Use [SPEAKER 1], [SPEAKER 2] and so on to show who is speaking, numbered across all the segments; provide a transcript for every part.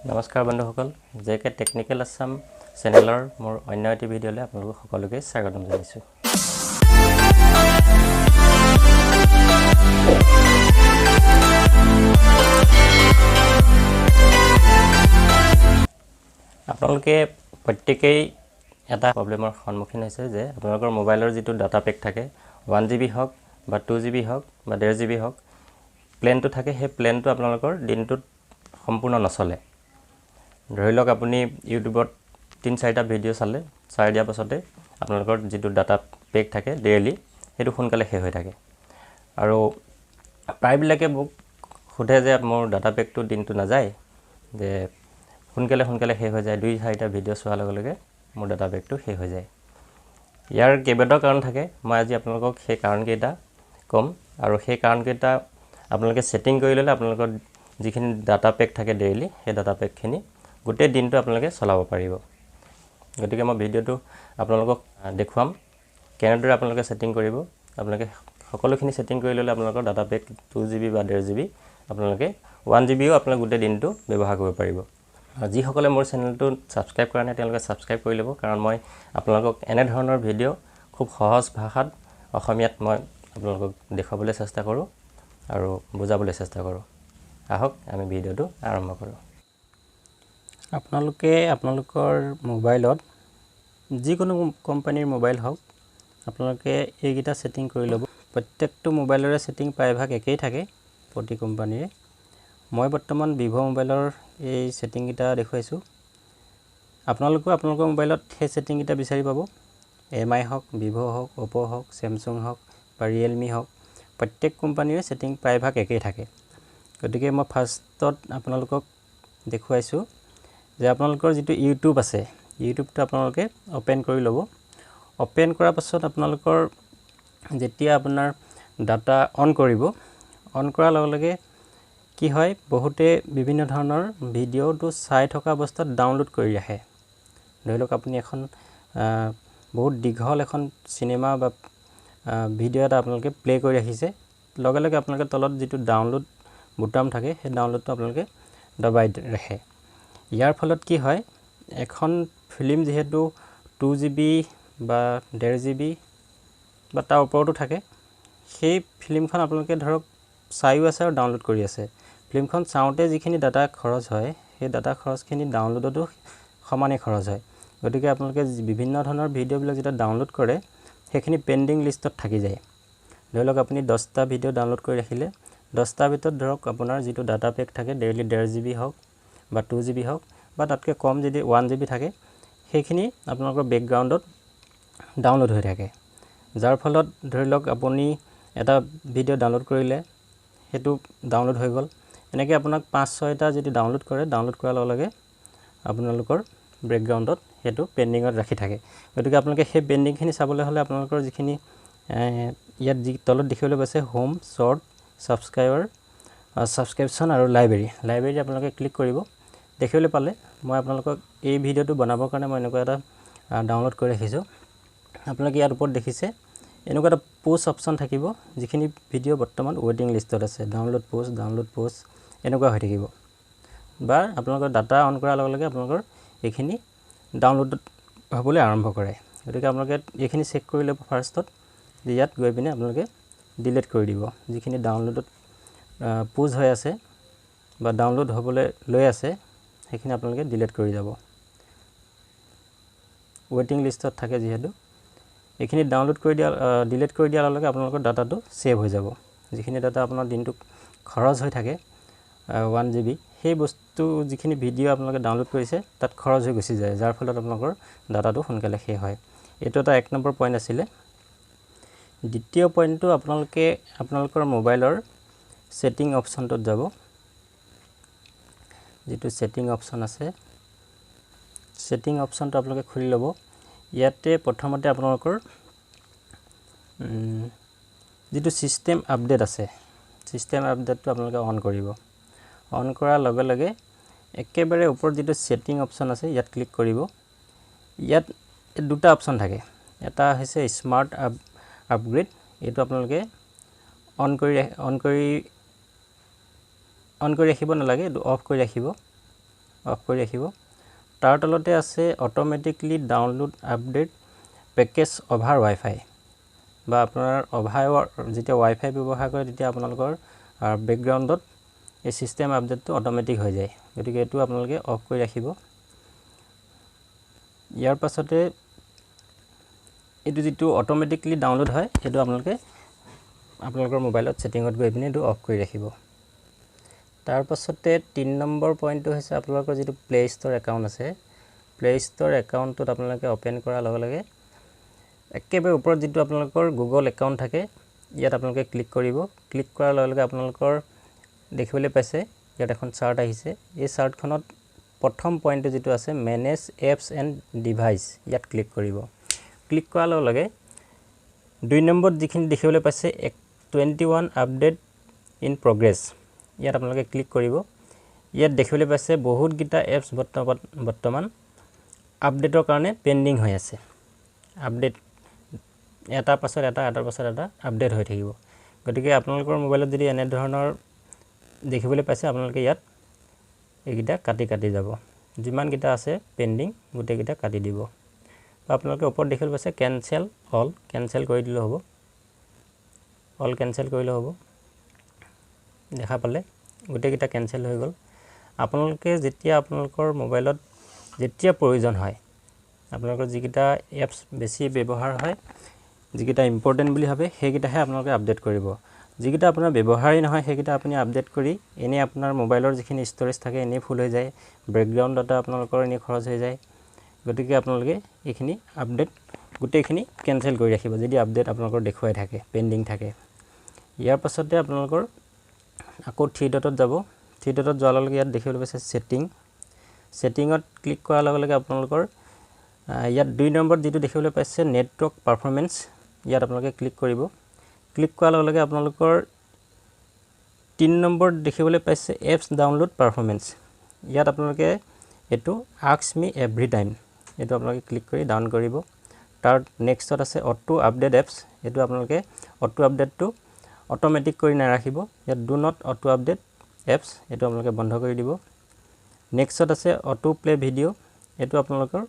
[SPEAKER 1] নমস্কাৰ বন্ধুসকল JK technical Assam চেনেলৰ মোৰ অন্য এটি ভিডিঅ'লৈ আপোনালোক সকলোকে স্বাগতম জনাইছো। আপোনালোকে প্ৰত্যেকই এটা প্ৰবলেমৰ সন্মুখীন হৈছে যে আপোনালোকৰ মোবাইলৰ যেটো ডাটা পেক থাকে 1GB হওক বা 2GB হওক বা 1.5GB হওক প্লেনটো থাকে সেই প্লেনটো আপোনালোকৰ দিনটোত সম্পূৰ্ণ নচলে। ধৰি লওক আপুনি ইউটিউবত 3-4টা ভিডিঅ' চালে চাই দিয়া পাছতে আপোনালোকৰ যেটো ডাটা পেক থাকে ডেইলি হেতু সোনকালে শেষ হৈ থাকে আৰু প্ৰায়বিলাকে মোক খুধে যে মোৰ ডাটা পেকটো দিনটো না যায় যে সোনকালে শেষ হৈ যায় 2-4টা ভিডিঅ' চোৱাৰ লগে লগে মোৰ ডাটা পেকটো শেষ হৈ যায়। ইয়াৰ কেইবাটাও কাৰণ থাকে মই আজি আপোনালোকক সেই কাৰণকেইটা কম আৰু সেই কাৰণকেইটা আপোনালোকে সেটিং কৰি ললে আপোনালোকৰ যিখিনি ডাটা পেক থাকে ডেইলি সেই ডাটা পেকখিনি গোটেই দিনটো আপোনালোকে চলাব পাৰিব। গতিকে মই ভিডিঅ'টো আপোনালোকক দেখুৱাম কেনেদৰে আপোনালোকে সেটিং কৰিব। আপোনালোকে সকলোখিনি সেটিং কৰি ললে আপোনালোকৰ ডাটা পেক 2GB বা 1.5GB আপোনালোকে 1GBও আপোনালোকে গোটেই দিনটো ব্যৱহাৰ কৰিব পাৰিব। যি সকলে মোৰ চেনেলটো সাবস্ক্ৰাইব কৰা নাই তেওঁলোকে সাবস্ক্ৰাইব কৰি লব কাৰণ মই আপোনালোকক এনে ধৰণৰ ভিডিঅ' খুব সহজ ভাষাত অসমীয়াত মই আপোনালোকক দেখাবলৈ চেষ্টা কৰো আৰু বুজাবলৈ চেষ্টা কৰো। আহক আমি ভিডিঅ'টো আৰম্ভ কৰো। আপোনালোকে আপোনালোকৰ মোবাইলত যিকোনো কোম্পানীৰ মোবাইল হওক আপোনালোকে এইগিটা সেটিং কৰি লব। প্ৰত্যেকটো মোবাইলৰে সেটিং প্ৰায়ভাগ একেই থাকে প্ৰতি কোম্পানীৰে। মই বৰ্তমান Vivo মোবাইলৰ এই সেটিং গিটা দেখুৱাইছো। আপোনালোকে আপোনালোকৰ মোবাইলত সেই সেটিং গিটা বিচাৰি পাব। MI হওক Vivo হওক Oppo হওক Samsung হওক বা Realme হওক প্ৰত্যেক কোম্পানীৰে সেটিং প্ৰায়ভাগ একেই থাকে। গতিকে মই ফাৰ্ষ্টত আপোনালোকক দেখুৱাইছো যে আপোনালোকৰ যেটো YouTube আছে YouTubeটো আপোনালোকে ওপেন কৰি লব। ওপেন কৰাৰ পাছত আপোনালোকৰ যেতিয়া আপোনাৰ ডাটা অন কৰিব অন কৰাৰ লগে লগে কি হয় বহুতে বিভিন্ন ধৰণৰ ভিডিঅ'টো চাই থকা অৱস্থাত ডাউনলোড কৰি ৰাখে। ধৰি লওক আপুনি এখন বহুত দীঘল এখন সিনেমা বা ভিডিঅ' এটা আপোনালোকে প্লে কৰি ৰাখিছে লগে লগে আপোনালোকে তলত যেটো ডাউনলোড বুটাম থাকে সেই ডাউনলোডটো আপোনালোকে দবাই ৰাখে। ইয়াৰ ফলত কি হয় এখন ফিল্ম যেহেতু 2GB বা 1.5GB বা তাৰ ওপৰতো থাকে সেই ফিল্মখন আপোনালোকে ধৰক চাইও আছে আৰু ডাউনলোড কৰি আছে। ফিল্মখন চাওঁতে যিখিনি ডাটা খৰচ হয় সেই ডাটা খৰচখিনি ডাউনলোডতো সমানে খৰচ হয়। গতিকে আপোনালোকে বিভিন্ন ধৰণৰ ভিডিঅ'বিলাক যেটা ডাউনলোড কৰে সেইখিনি পেন্ডিং লিষ্টত থাকি যায়। ধৰি লওক আপুনি 10টা ভিডিঅ' ডাউনলোড কৰি ৰাখিলে 10টা ভিতৰত ধৰক আপোনাৰ যেটো ডাটা পেক থাকে ডেইলি 1.5GB হওক বা 2GB হওক বা তাতকৈ কম যদি 1GB থাকে সেইখিনি আপোনালোকৰ বেকগ্ৰাউণ্ডত ডাউনলোড হৈ থাকে। যাৰ ফলত ধৰি লওক আপুনি এটা ভিডিঅ' ডাউনলোড কৰিলে হেতু ডাউনলোড হৈ গল এনেকৈ আপোনাক 5-6টা যদি ডাউনলোড কৰে ডাউনলোড কৰাৰ লগে লগে আপোনালোকৰ বেকগ্ৰাউণ্ডত হেতু পেন্ডিংত ৰাখি থাকে। গতিকে আপোনালোকে সেই পেন্ডিংখিনি চাবলৈ হলে আপোনালোকৰ যিখিনি ইয়াত যি তলত দেখিবলৈ পাইছে হোম শৰ্ট সাবস্ক্ৰিপচন আৰু লাইব্ৰেৰী আপোনালোকে ক্লিক কৰিব। দেখিবলৈ পালে মই আপোনালোকক এই ভিডিঅ'টো বনাবৰ কাৰণে মই এনেকুৱা এটা ডাউনলোড কৰি ৰাখিছো। আপোনালোকে ইয়াৰ ওপৰত দেখিছে এনেকুৱা এটা পোষ্ট অপচন থাকিব যিখিনি ভিডিঅ' বৰ্তমান ৱেটিং লিষ্টত আছে ডাউনলোড পোষ্ট এনেকুৱা হৈ থাকিব বা আপোনালোকৰ ডাটা অন কৰাৰ লগে লগে আপোনালোকৰ এইখিনি ডাউনলোড হ'বলৈ আৰম্ভ কৰে। গতিকে আপোনালোকে এইখিনি চেক কৰি ল'ব ফাৰ্ষ্টত ইয়াত গৈ পিনে আপোনালোকে ডিলিট কৰি দিব যিখিনি ডাউনলোডত পোষ্ট হৈ আছে বা ডাউনলোড হ'বলৈ লৈ আছে সেইখিনি আপোনালোকে ডিলিট কৰি যাব। ৱেটিং লিষ্টত থাকে যেহেতু এইখিনি ডাউনলোড কৰি দিয়া ডিলিট কৰি দিয়াৰ লগে আপোনালোকৰ ডাটাটো সেভ হৈ যাব। যিখিনি ডাটা আপোনাৰ দিনটো খৰচ হৈ থাকে 1GB সেই বস্তু যিখিনি ভিডিঅ' আপোনালোকে ডাউনলোড কৰিছে তাত খৰচ হৈ গুচি যায় যাৰ ফলত আপোনালোকৰ ডাটাটো সোনকালে শেষ হয়। এইটো এটা 1 নম্বৰ পইণ্ট আছিল। দ্বিতীয় পইণ্টটো আপোনালোকে আপোনালোকৰ মোবাইলৰ সেটিং অপচনটোত যাব। যেটো সেটিং অপচন আছে সেটিং অপচনটো আপোনালোকে খুলি ল'ব। ইয়াতে প্ৰথমতে আপোনালোকৰ যেটো সিস্টেম আপডেট আছে সিস্টেম আপডেটটো আপোনালোকে অন কৰিব। অন কৰাৰ লগে লগে একেবাৰে ওপৰত যেটো সেটিং অপচন আছে ইয়াত ক্লিক কৰিব। ইয়াত দুটা অপচন থাকে। এটা হৈছে স্মাৰ্ট আপগ্ৰেড এইটো আপোনালোকে অন কৰি ৰাখিব নালাগে, এইটো অফ কৰি ৰাখিব। অফ কৰি ৰাখিব তাৰ তলতে আছে automatically download update package over wifi বা আপোনাৰ অভাৰ যেতিয়া ৱাইফাই ব্যৱহাৰ কৰে তেতিয়া আপোনালোকৰ বেকগ্ৰাউণ্ডত এই সিস্টেম আপডেটটো অটোমেটিক হৈ যায় গতিকে এটো আপোনালোকে অফ কৰি ৰাখিব ইয়াৰ পাছতে এটো যেটো অটোমেটিকলি ডাউনলোড হয় এটো আপোনালোকৰ মোবাইলত সেটিংত গৈ পিনে এটো অফ কৰি ৰাখিব তাৰ পাছতে 3 নম্বৰ পইণ্টটো হৈছে আপোনালোকৰ যেটো প্লে ষ্ট'ৰ একাউণ্ট আছে প্লে ষ্ট'ৰ একাউণ্টত আপোনালোকে ওপেন কৰাৰ লগে লগে একেবাৰে ওপৰত যেটো আপোনালোকৰ গুগল একাউণ্ট থাকে ইয়াত আপোনালোকে ক্লিক কৰিব ক্লিক কৰাৰ লগে লগে আপোনালোকৰ দেখিবলৈ পাইছে ইয়াত এখন চাৰ্ট আহিছে এই চাৰ্টখনত প্ৰথম পইণ্টটো যেটো আছে মেনেজ এপছ এণ্ড ডিভাইচ ইয়াত ক্লিক কৰিব ক্লিক কৰাৰ লগে লগে 2 নম্বৰ যিখিনি দেখিবলৈ পাইছে 21 আপডেট ইন প্ৰগ্ৰেছ ইয়াত আপোনালোকে ক্লিক কৰিব ইয়াত দেখিবলৈ পাইছে বহুত গিটা এপছ বৰ্তমান আপডেটৰ কাৰণে পেন্ডিং হৈ আছে আপডেট এটাৰ পাছত এটা আপডেট হৈ থাকিব গতিকে আপোনালোকৰ মোবাইলত যদি এনে ধৰণৰ দেখিবলৈ পাইছে আপোনালোকে ইয়াত এইগিটা কাটি যাব যিমান গিটা আছে পেন্ডিং গোটেই গিটা কাটি দিব আপোনালোকে ওপৰত দেখিবলৈ পাইছে কেনসেল অল কেনসেল কৰি দিলে হ'ব অল কেনসেল কৰিলে হ'ব দেখা পালে গোটেই গিটা কেনসেল হৈ গল আপোনালোকে যেতিয়া আপোনালোকৰ মোবাইলত যেতিয়া প্ৰয়োজন হয় আপোনালোকৰ যিগিটা এপছ বেছি ব্যৱহাৰ হয় যিগিটা ইম্পৰ্টেন্ট বুলি ভাবে সেইগিটাহে আপোনালোকে আপডেট কৰিব যিগিটা আপোনাৰ ব্যৱহাৰই নহয় সেইগিটা আপুনি আপডেট কৰি এনে আপোনাৰ মোবাইলৰ যিখিনি ষ্টৰেজ থাকে এনে ফুল হৈ যায় বেকগ্ৰাউণ্ড ডাটা আপোনালোকৰ এনে খৰচ হৈ যায় গতিকে আপোনালোকে এইখিনি আপডেট গোটেইখিনি কেনসেল কৰি ৰাখিব যদি আপডেট আপোনালোকৰ দেখুৱাই থাকে পেন্ডিং থাকে ইয়াৰ পাছতে আপোনালোকৰ আকৌ 3 ডটত যাব 3 ডটত যোৱাৰ লগে ইয়াত দেখিবলৈ পাইছে সেটিংত ক্লিক কৰাৰ লগে আপোনালোকৰ ইয়াত 2 নম্বৰ যেটো দেখিবলৈ পাইছে নেটৱৰ্ক পাৰফৰম্যান্স ইয়াত আপোনালোকে ক্লিক কৰিব ক্লিক কৰাৰ লগে আপোনালোকৰ 3 নম্বৰ দেখিবলৈ পাইছে এপছ ডাউনলোড পাৰফৰম্যান্স ইয়াত আপোনালোকে এটো আস্ক মি এভৰি টাইম এটো আপোনালোকে ক্লিক কৰি ডাউন কৰিব তাৰ নেক্সটত আছে অটো আপডেট এপছ এটো আপোনালোকে অটো আপডেটটো অটোমেটিক কৰি নাৰাখিব ইয়াত do not auto update apps এটো আপোনালোকে বন্ধ কৰি দিব নেক্সটত আছে অটো প্লে ভিডিও এটো আপোনালোকৰ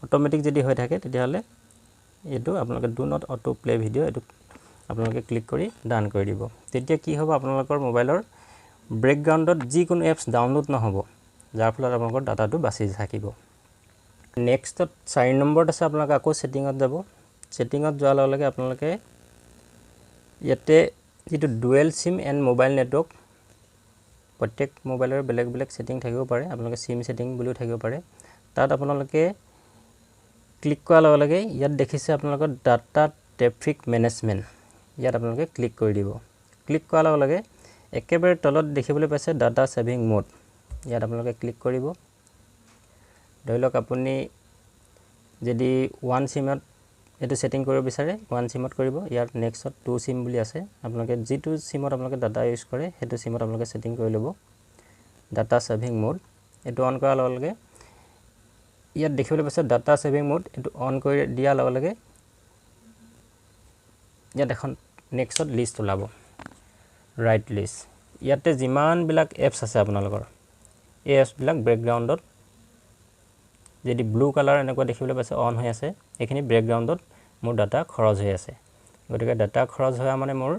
[SPEAKER 1] অটোমেটিক যদি হৈ থাকে তেতিয়াহলে এটো আপোনালোকে do not auto play video এটো আপোনালোকে ক্লিক কৰি ডান কৰি দিব তেতিয়া কি হ'ব আপোনালোকৰ মোবাইলৰ বেকগ্ৰাউণ্ডত যি কোনো এপছ ডাউনলোড নহব যাৰ ফলত আপোনালোকৰ ডাটাটো বাচি থাকিব নেক্সটত 4 নম্বৰত আছে আপোনালোকে আকৌ সেটিংত যাব সেটিংত যোৱাৰ লগে আপোনালোকে ইয়াতে যেটো dual SIM and mobile network প্ৰত্যেক মোবাইলৰ বেলেগ বেলেগ সেটিং থাকিব পাৰে আপোনালোকে সিম সেটিং বুলিও থাকিব পাৰে তাত আপোনালোকে ক্লিক কৰাৰ লগে লগে ইয়াত দেখিছে আপোনালোকৰ ডাটা ট্ৰেফিক মেনেজমেন্ট ইয়াত আপোনালোকে ক্লিক কৰি দিব ক্লিক কৰাৰ লগে লগে একেবাৰে তলত দেখিবলৈ পাইছে ডাটা সেভিং মোড ইয়াত আপোনালোকে ক্লিক কৰিব ধৰিলক আপুনি যদি 1 সিমত এটো সেটিং কৰিব বিচাৰে 1 সিমত কৰিব ইয়াৰ নেক্সটত 2 সিম বুলি আছে আপোনালোকে যেটো সিমত আপোনালোকে ডাটা ইউজ কৰে হেতু সিমত আপোনালোকে সেটিং কৰি লব ডাটা সেভিং মোড এটো অন কৰাৰ লগে লগে ইয়াত দেখিবলৈ পাইছে ডাটা সেভিং মোড এটো অন কৰি দিয়া লগে লগে ইয়াত এখন নেক্সটত লিষ্ট ওলাব ৰাইট লিষ্ট ইয়াতে যিমান বিলাক এপছ আছে আপোনালোকৰ এই এপছ বিলাক বেকগ্ৰাউণ্ডত যদি ব্লু কালাৰ এনেকুৱা দেখিবলৈ পাইছে অন হৈ আছে এখিনি বেকগ্ৰাউণ্ডত মোৰ ডাটা খৰচ হৈ আছে গতিকে ডাটা খৰচ হোৱা মানে মোৰ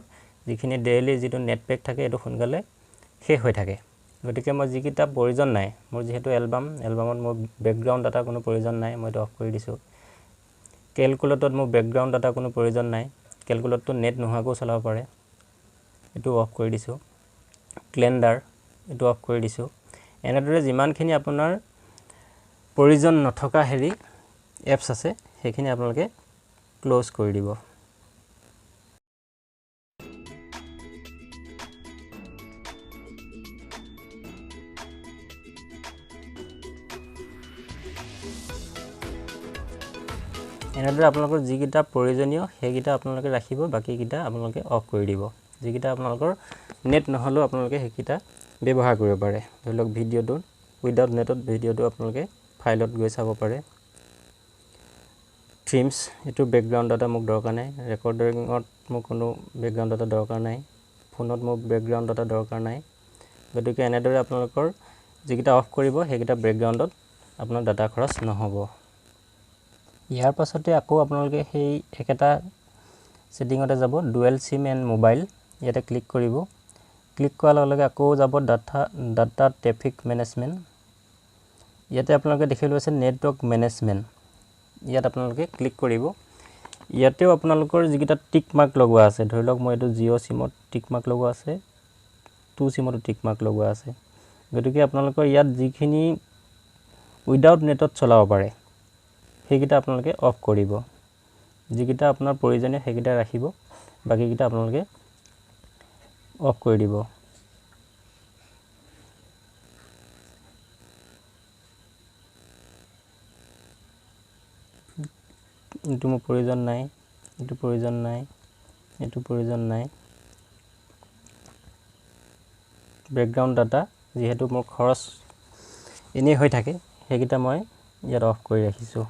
[SPEAKER 1] যিখিনি ডেইলি যেটো নেট পেক থাকে এটো সোনকালে শেষ হৈ থাকে গতিকে মই যিকিটা প্ৰয়োজন নাই মোৰ যেহেতু এলবামত মোৰ বেকগ্ৰাউণ্ড ডাটা কোনো প্ৰয়োজন নাই মই অফ কৰি দিছো ক্যালকুলেটৰত মোৰ বেকগ্ৰাউণ্ড ডাটা কোনো প্ৰয়োজন নাই ক্যালকুলেটৰটো নেট নোহোৱাকৈ চলাব পাৰে এটো অফ কৰি দিছো ক্যালেন্ডাৰ এটো অফ কৰি দিছো এনেদৰে যিমানখিনি আপোনাৰ প্ৰয়োজন নথকা হেৰি এপছ আছে সেইখিনি আপোনালোকে ক্লোজ কৰি দিব এনেদৰে আপোনালোকৰ যিকিটা প্ৰয়োজনীয় সেইকিটা আপোনালোকে ৰাখিব বাকি কিটা আপোনালোকে অফ কৰি দিব যিকিটা আপোনালোকৰ নেট নহলেও আপোনালোকে সেইকিটা ব্যৱহাৰ কৰিব পাৰে ধৰিলক ভিডিওটো উইদাউট নেটত ভিডিওটো আপোনালোকে ফাইলত গৈ চাব পাৰে থিমছ এটো বেকগ্ৰাউণ্ড ডাটা মোক দৰকাৰ নাই ৰেকৰ্ডিংত মোক কোনো বেকগ্ৰাউণ্ড ডাটা দৰকাৰ নাই ফোনত মোক বেকগ্ৰাউণ্ড ডাটা দৰকাৰ নাই গতিকে এনেদৰে আপোনালোকৰ যিকেইটা অফ কৰিব সেইকেইটা বেকগ্ৰাউণ্ডত আপোনাৰ ডাটা খৰচ নহ'ব। ইয়াৰ পাছতে আকৌ আপোনালোকে সেই একেটা ছেটিঙতে যাব, ডুৱেল চিম এণ্ড মোবাইল, ইয়াতে ক্লিক কৰিব। ক্লিক কৰাৰ লগে লগে আকৌ যাব ডাটা ট্ৰেফিক মেনেজমেণ্ট, ইয়াতে আপোনালোকে দেখিবলৈ পাইছে নেটৱৰ্ক মেনেজমেণ্ট, ইয়াত আপোনালোকে ক্লিক কৰিব। ইয়াতেও আপোনালোকৰ যিকেইটা টিক মাৰ্ক লগোৱা আছে, ধৰি লওক মই এইটো জিঅ' চিমত টিক মাৰ্ক লগোৱা আছে, 2 চিমতো টিক মাৰ্ক লগোৱা আছে, গতিকে আপোনালোকৰ ইয়াত যিখিনি উইদাউট নেটত চলাব পাৰে সেইকেইটা আপোনালোকে অফ কৰিব। যিকেইটা আপোনাৰ প্ৰয়োজনীয় সেইকেইটা ৰাখিব, বাকীকেইটা আপোনালোকে অফ কৰি দিব। এইটো মোৰ প্ৰয়োজন নাই, এইটো প্ৰয়োজন নাই, এইটো প্ৰয়োজন নাই। বেকগ্ৰাউণ্ড ডাটা যিহেতু মোৰ খৰচ এনেই হৈ থাকে সেইকেইটা মই ইয়াত অফ কৰি ৰাখিছোঁ।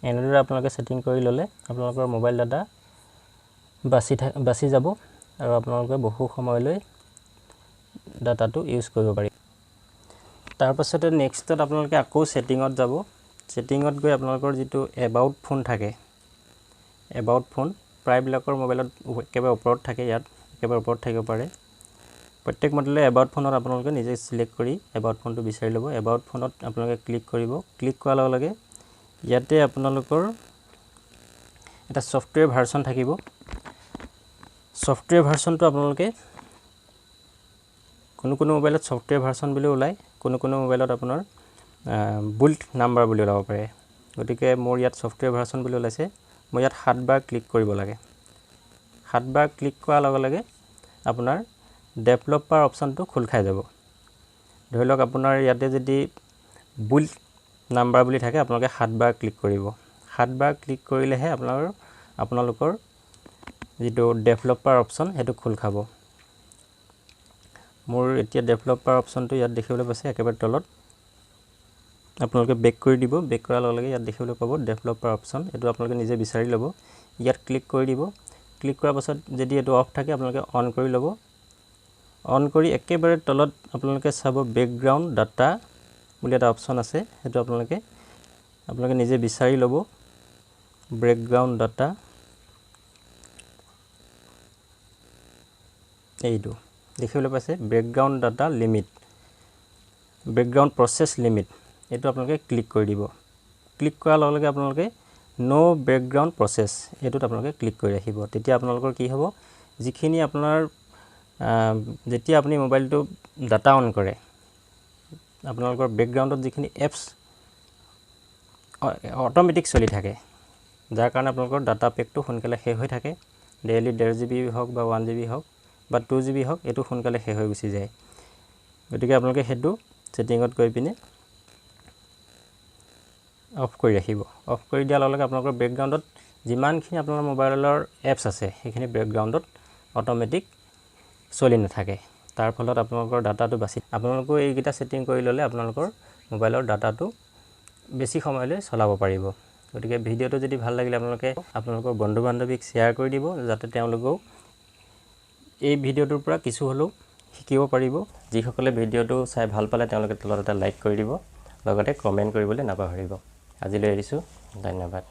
[SPEAKER 1] এনেদৰে আপোনালোকে ছেটিং কৰি ল'লে আপোনালোকৰ মোবাইল ডাটা বাচি যাব আৰু আপোনালোকে বহু সময়লৈ ডাটাটো ইউজ কৰিব পাৰি। তাৰপাছতে নেক্সটত আপোনালোকে আকৌ ছেটিঙত যাব। ছেটিঙত গৈ আপোনালোকৰ যিটো এবাউট ফোন থাকে, এবাউট ফোন প্ৰায়বিলাকৰ মোবাইলত একেবাৰে ওপৰত থাকে, ইয়াত একেবাৰে ওপৰত থাকিব পাৰে। প্ৰত্যেক মডেলে এবাউট ফোনত আপোনালোকে নিজে চিলেক্ট কৰি এবাউট ফোনটো বিচাৰি ল'ব। এবাউট ফোনত আপোনালোকে ক্লিক কৰিব। ক্লিক কৰাৰ লগে লগে ইয়াতে আপোনালোকৰ এটা ছফ্টৱেৰ ভাৰ্চন থাকিব। ছফ্টৱেৰ ভাৰ্চনটো আপোনালোকে কোনো মোবাইলত ছফ্টৱেৰ ভাৰ্চন বুলি ওলায়, কোনো মোবাইলত আপোনাৰ বুল্ট নাম্বাৰ বুলি ওলাব পাৰে। গতিকে মোৰ ইয়াত ছফ্টৱেৰ ভাৰ্চন বুলি ওলাইছে, মই ইয়াত 7 বাৰ ক্লিক কৰিব লাগে। 7 বাৰ ক্লিক কৰাৰ লগে লগে আপোনাৰ ডেভেলপাৰ অপশ্যনটো খোল খাই যাব। ধৰি লওক আপোনাৰ ইয়াতে যদি বুল্ট নাম্বাৰ বুলি থাকে আপোনালোকে 7 বাৰ ক্লিক কৰিব। 7 বাৰ ক্লিক কৰিলেহে আপোনালোকৰ যিটো ডেভেলপাৰ অপশ্যন সেইটো খোল খাব। মোৰ এতিয়া ডেভেলপাৰ অপশ্যনটো ইয়াত দেখিবলৈ পাইছে একেবাৰে তলত। আপোনালোকে বেক কৰি দিব। বেক কৰাৰ লগে লগে ইয়াত দেখিবলৈ পাব ডেভেলপাৰ অপশ্যন, এইটো আপোনালোকে নিজে বিচাৰি ল'ব। ইয়াত ক্লিক কৰি দিব। ক্লিক কৰাৰ পাছত যদি এইটো অফ থাকে আপোনালোকে অন কৰি ল'ব। অন কৰি একেবাৰে তলত আপোনালোকে চাব বেকগ্ৰাউণ্ড ডাটা বুলি এটা অপশ্যন আছে, সেইটো আপোনালোকে নিজে বিচাৰি ল'ব। বেকগ্ৰাউণ্ড ডাটা এইটো দেখিবলৈ পাইছে, background data limit, background process limit, এইটো আপোনালোকে ক্লিক কৰি দিব। ক্লিক কৰাৰ লগে লগে আপোনালোকে ন' বেকগ্ৰাউণ্ড প্ৰচেছ এইটোত আপোনালোকে ক্লিক কৰি ৰাখিব। তেতিয়া আপোনালোকৰ কি হ'ব, যিখিনি আপোনাৰ যেতিয়া আপুনি মোবাইলটো ডাটা অন কৰে আপোনালোকৰ বেকগ্ৰাউণ্ডত যিখিনি এপছ অট'মেটিক চলি থাকে, যাৰ কাৰণে আপোনালোকৰ ডাটা পেকটো সোনকালে শেষ হৈ থাকে। ডেইলি 1.5 GB হওক বা 1 GB হওক বা 2 GB হওক, এইটো সোনকালে শেষ হৈ গুচি যায়। গতিকে আপোনালোকে সেইটো ছেটিঙত গৈ পিনে অফ কৰি ৰাখিব। অফ কৰি দিয়াৰ লগে লগে আপোনালোকৰ বেকগ্ৰাউণ্ডত যিমানখিনি আপোনাৰ মোবাইলৰ এপছ আছে সেইখিনি বেকগ্ৰাউণ্ডত অট'মেটিক চলি নাথাকে। তাৰ ফলত আপোনালোকৰ ডাটাটো আপোনালোকেও এইকেইটা ছেটিং কৰি ল'লে আপোনালোকৰ মোবাইলৰ ডাটাটো বেছি সময়লৈ চলাব পাৰিব। গতিকে ভিডিঅ'টো যদি ভাল লাগিলে আপোনালোকৰ বন্ধু বান্ধৱীক শ্বেয়াৰ কৰি দিব, যাতে তেওঁলোকেও এই ভিডিঅ'টোৰ পৰা কিছু হ'লেও শিকিব পাৰিব। যিসকলে ভিডিঅ'টো চাই ভাল পালে তেওঁলোকে তলত এটা লাইক কৰি দিব, লগতে কমেণ্ট কৰিবলৈ নাপাহৰিব। আজিলৈ এৰিছোঁ, ধন্যবাদ।